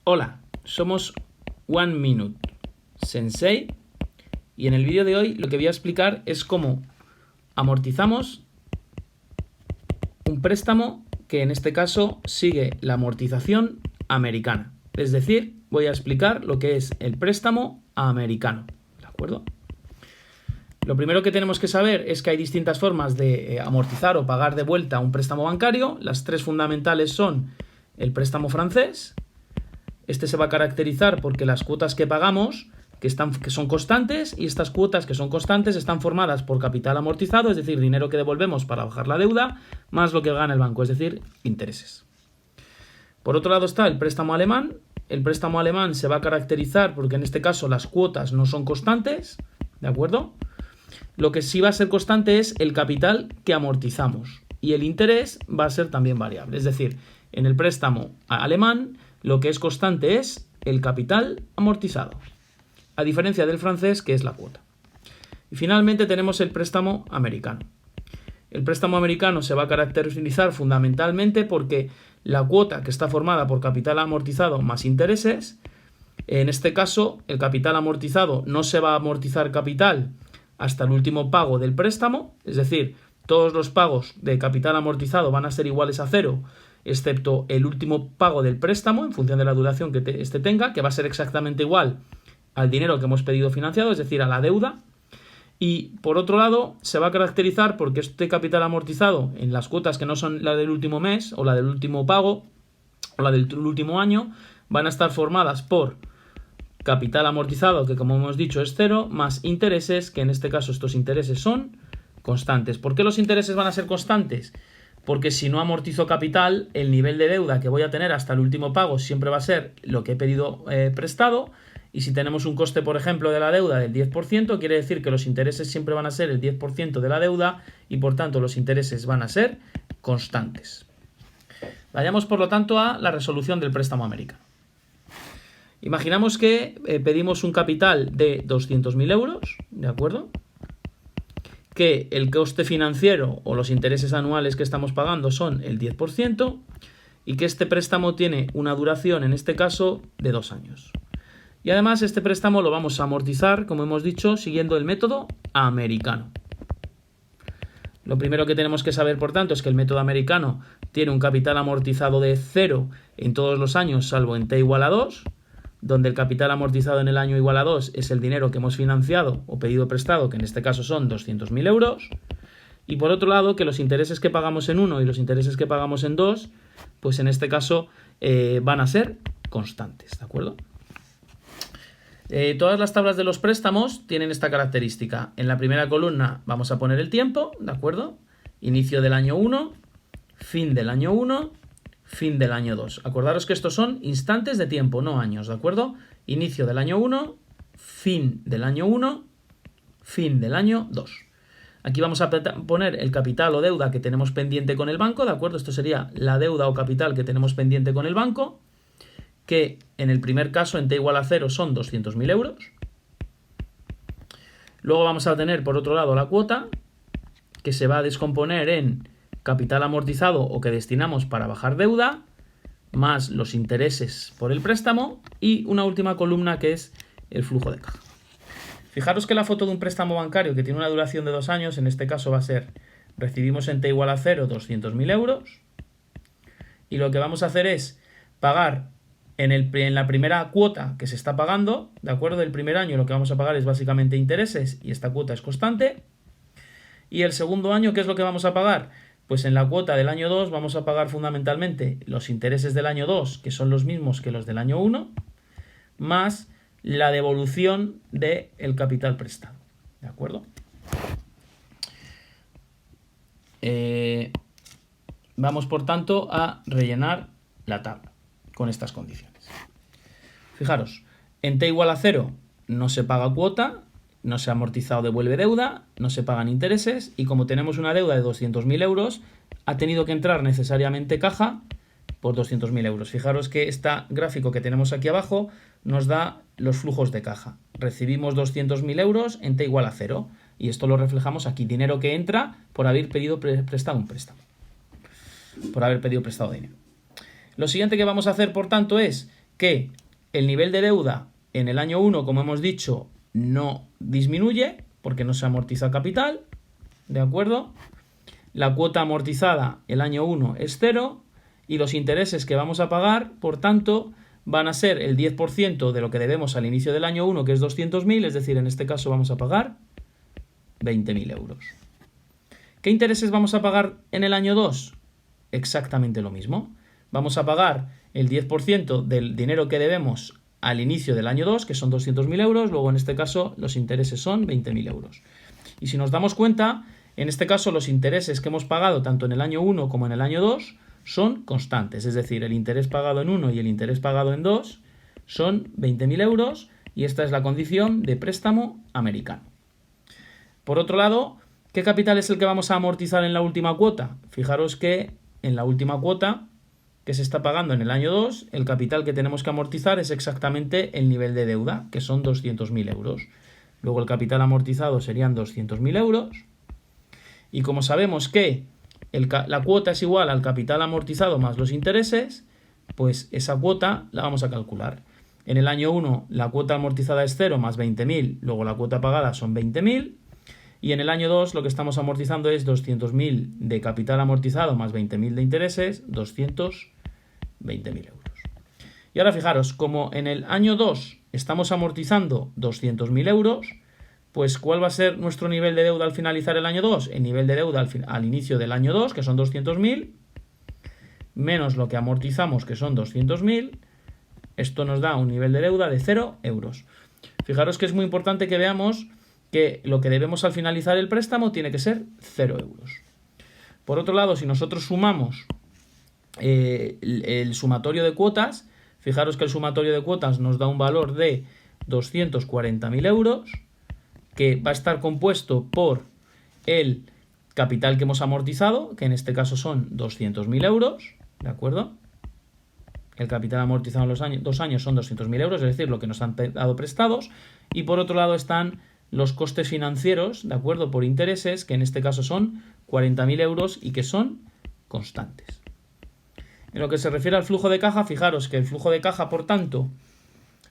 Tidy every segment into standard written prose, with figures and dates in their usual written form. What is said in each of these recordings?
Hola, somos One Minute Sensei y en el vídeo de hoy lo que voy a explicar es cómo amortizamos un préstamo que en este caso sigue la amortización americana. Es decir, voy a explicar lo que es el préstamo americano, ¿de acuerdo? Lo primero que tenemos que saber es que hay distintas formas de amortizar o pagar de vuelta un préstamo bancario. Las tres fundamentales son el préstamo francés. Este se va a caracterizar porque las cuotas que pagamos que son constantes, y estas cuotas que son constantes están formadas por capital amortizado, es decir, dinero que devolvemos para bajar la deuda, más lo que gana el banco, es decir, intereses. Por otro lado está el préstamo alemán. El préstamo alemán se va a caracterizar porque en este caso las cuotas no son constantes, ¿de acuerdo? Lo que sí va a ser constante es el capital que amortizamos y el interés va a ser también variable. Es decir, en el préstamo alemán lo que es constante es el capital amortizado, a diferencia del francés, que es la cuota. Y finalmente tenemos el préstamo americano. El préstamo americano se va a caracterizar fundamentalmente porque la cuota, que está formada por capital amortizado más intereses, en este caso el capital amortizado no se va a amortizar capital hasta el último pago del préstamo, es decir, todos los pagos de capital amortizado van a ser iguales a cero, excepto el último pago del préstamo en función de la duración que este tenga, que va a ser exactamente igual al dinero que hemos pedido financiado, es decir, a la deuda. Y por otro lado, se va a caracterizar porque este capital amortizado en las cuotas que no son la del último mes o la del último pago o la del último año van a estar formadas por capital amortizado, que como hemos dicho es cero, más intereses, que en este caso estos intereses son constantes. ¿Por qué los intereses van a ser constantes? Porque si no amortizo capital, el nivel de deuda que voy a tener hasta el último pago siempre va a ser lo que he pedido prestado. Y si tenemos un coste, por ejemplo, de la deuda del 10%, quiere decir que los intereses siempre van a ser el 10% de la deuda y por tanto los intereses van a ser constantes. Vayamos por lo tanto a la resolución del préstamo americano. Imaginamos que pedimos un capital de 200.000 euros, ¿de acuerdo? Que el coste financiero o los intereses anuales que estamos pagando son el 10% y que este préstamo tiene una duración, en este caso, de 2 años. Y además este préstamo lo vamos a amortizar, como hemos dicho, siguiendo el método americano. Lo primero que tenemos que saber, por tanto, es que el método americano tiene un capital amortizado de 0 en todos los años, salvo en t igual a 2, donde el capital amortizado en el año igual a 2 es el dinero que hemos financiado o pedido prestado, que en este caso son 200.000 euros. Y por otro lado, que los intereses que pagamos en 1 y los intereses que pagamos en 2, pues en este caso van a ser constantes, ¿de acuerdo? Todas las tablas de los préstamos tienen esta característica. En la primera columna vamos a poner el tiempo, ¿de acuerdo? Inicio del año 1, fin del año 1, fin del año 2. Acordaros que estos son instantes de tiempo, no años, ¿de acuerdo? Inicio del año 1, fin del año 1, fin del año 2. Aquí vamos a poner el capital o deuda que tenemos pendiente con el banco, ¿de acuerdo? Esto sería la deuda o capital que tenemos pendiente con el banco, que en el primer caso en t igual a 0 son 200.000 euros. Luego vamos a tener por otro lado la cuota, que se va a descomponer en capital amortizado o que destinamos para bajar deuda, más los intereses por el préstamo y una última columna que es el flujo de caja. Fijaros que la foto de un préstamo bancario que tiene una duración de 2 años, en este caso va a ser, recibimos en t igual a 0 200.000 euros y lo que vamos a hacer es pagar en la primera cuota que se está pagando, ¿de acuerdo? Del primer año lo que vamos a pagar es básicamente intereses y esta cuota es constante. Y el segundo año, ¿qué es lo que vamos a pagar? Pues en la cuota del año 2 vamos a pagar fundamentalmente los intereses del año 2, que son los mismos que los del año 1, más la devolución del capital prestado, ¿de acuerdo? Vamos, por tanto, a rellenar la tabla con estas condiciones. Fijaros, en t igual a 0 no se paga cuota, no se ha amortizado devuelve deuda, no se pagan intereses y como tenemos una deuda de 200.000 euros, ha tenido que entrar necesariamente caja por 200.000 euros. Fijaros que este gráfico que tenemos aquí abajo nos da los flujos de caja. Recibimos 200.000 euros en t igual a 0 y esto lo reflejamos aquí, dinero que entra por haber pedido prestado un préstamo, por haber pedido prestado dinero. Lo siguiente que vamos a hacer, por tanto, es que el nivel de deuda en el año 1, como hemos dicho, no disminuye porque no se amortiza capital, ¿de acuerdo? La cuota amortizada el año 1 es 0 y los intereses que vamos a pagar, por tanto, van a ser el 10% de lo que debemos al inicio del año 1, que es 200.000, es decir, en este caso vamos a pagar 20.000 euros. ¿Qué intereses vamos a pagar en el año 2? Exactamente lo mismo. Vamos a pagar el 10% del dinero que debemos al inicio del año 2, que son 200.000 euros, luego en este caso los intereses son 20.000 euros. Y si nos damos cuenta, en este caso los intereses que hemos pagado tanto en el año 1 como en el año 2 son constantes, es decir, el interés pagado en 1 y el interés pagado en 2 son 20.000 euros y esta es la condición de préstamo americano. Por otro lado, ¿qué capital es el que vamos a amortizar en la última cuota? Fijaros que en la última cuota que se está pagando en el año 2, el capital que tenemos que amortizar es exactamente el nivel de deuda, que son 200.000 euros. Luego el capital amortizado serían 200.000 euros. Y como sabemos que la cuota es igual al capital amortizado más los intereses, pues esa cuota la vamos a calcular. En el año 1 la cuota amortizada es 0 más 20.000, luego la cuota pagada son 20.000. Y en el año 2 lo que estamos amortizando es 200.000 de capital amortizado más 20.000 de intereses, 220.000 euros. Y ahora fijaros, como en el año 2 estamos amortizando 200.000 euros, pues ¿cuál va a ser nuestro nivel de deuda al finalizar el año 2? El nivel de deuda al inicio del año 2, que son 200.000, menos lo que amortizamos, que son 200.000, esto nos da un nivel de deuda de 0 euros. Fijaros que es muy importante que veamos que lo que debemos al finalizar el préstamo tiene que ser 0 euros. Por otro lado, si nosotros sumamos el sumatorio de cuotas, fijaros que el sumatorio de cuotas nos da un valor de 240.000 euros, que va a estar compuesto por el capital que hemos amortizado, que en este caso son 200.000 euros, ¿de acuerdo? El capital amortizado en los 2 años son 200.000 euros, es decir, lo que nos han dado prestados, y por otro lado están los costes financieros, ¿de acuerdo?, por intereses, que en este caso son 40.000 euros y que son constantes. En lo que se refiere al flujo de caja, fijaros que el flujo de caja, por tanto,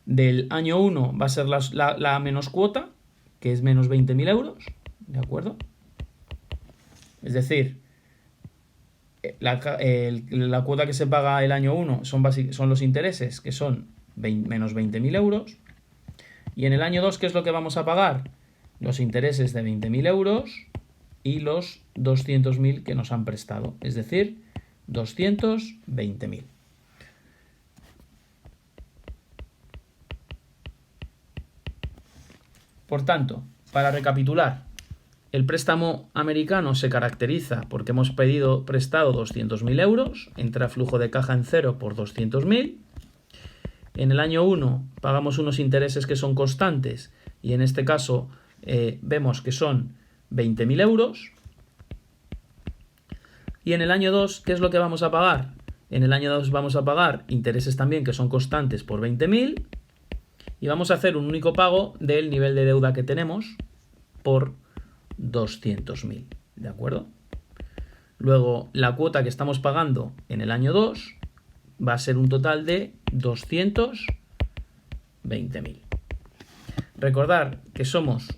del año 1 va a ser la menos cuota, que es menos 20.000 euros, ¿de acuerdo? Es decir, la cuota que se paga el año 1 son los intereses, que son menos 20.000 euros. Y en el año 2, ¿qué es lo que vamos a pagar? Los intereses de 20.000 euros y los 200.000 que nos han prestado, es decir, 220.000. Por tanto, para recapitular, el préstamo americano se caracteriza porque hemos prestado 200.000 euros, entra flujo de caja en 0 por 200.000. En el año 1 pagamos unos intereses que son constantes y en este caso vemos que son 20.000 euros. Y en el año 2, ¿qué es lo que vamos a pagar? En el año 2 vamos a pagar intereses también que son constantes por 20.000 y vamos a hacer un único pago del nivel de deuda que tenemos por 200.000, ¿de acuerdo? Luego, la cuota que estamos pagando en el año 2 va a ser un total de 220.000. Recordad que somos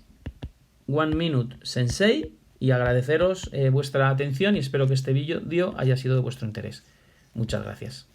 One Minute Sensei y agradeceros vuestra atención y espero que este vídeo haya sido de vuestro interés. Muchas gracias.